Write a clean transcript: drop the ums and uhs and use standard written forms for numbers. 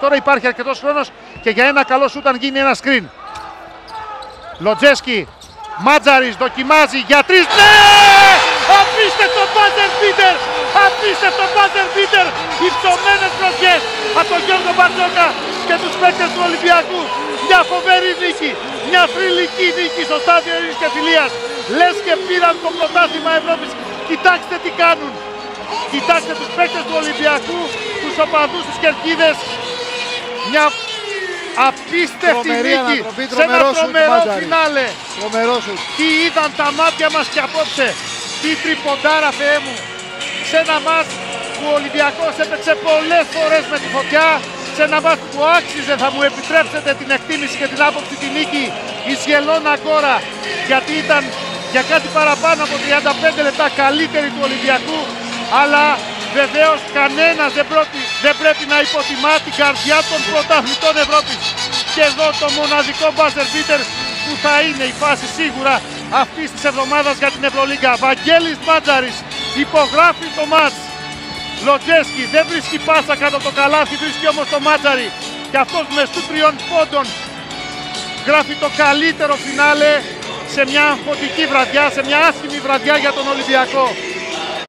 Τώρα υπάρχει αρκετός χρόνος και για ένα καλό σούτ αν γίνει ένα screen. Λοτζέσκι, Μάτζαρης δοκιμάζει για 3. Ναι! Απίστευτο buzzer beater! Απίστευτο buzzer beater! Υψωμένες πρωτιές από τον Γιώργο Μπαρτζόκα και τους παίκτες του Ολυμπιακού. Μια φοβερή νίκη, μια θρυλική νίκη στο στάδιο Ειρήνης και Φιλίας. Λες και πήραν το πρωτάθλημα Ευρώπης. Κοιτάξτε τι κάνουν. Κοιτάξτε τους παίκτες του Ολυμπιακού, τους οπαδούς, τους κερκίδες. Μια απίστευτη νίκη σε ένα τρομερό φινάλε. Τι είδαν τα μάτια μας και απόψε. Τι τριποντάρα, Θεέ μου. Σε ένα μάτς που ο Ολυμπιακός έπαιξε πολλές φορές με τη φωτιά. Σε ένα μάτς που άξιζε, θα μου επιτρέψετε την εκτίμηση και την άποψη, τη νίκη εις γελών αγκόρα. Γιατί ήταν για κάτι παραπάνω από 35 λεπτά καλύτερη του Ολυμπιακού. Αλλά βεβαίως κανένας δεν πρέπει να υποτιμά την καρδιά των πρωταθλητών Ευρώπης. Και εδώ το μοναδικό buzzer beater που θα είναι η φάση σίγουρα αυτής της εβδομάδας για την Ευρωλίγκα. Βαγγέλης Μάτζαρης υπογράφει το μάτς. Λοτζέσκι δεν βρίσκει πάσα κάτω από το καλάθι, βρίσκει όμως το Μάτζαρη. Και αυτός με στου 3 πόντων γράφει το καλύτερο φινάλε σε μια φωτική βραδιά, σε μια άσχημη βραδιά για τον Ολυμπιακό.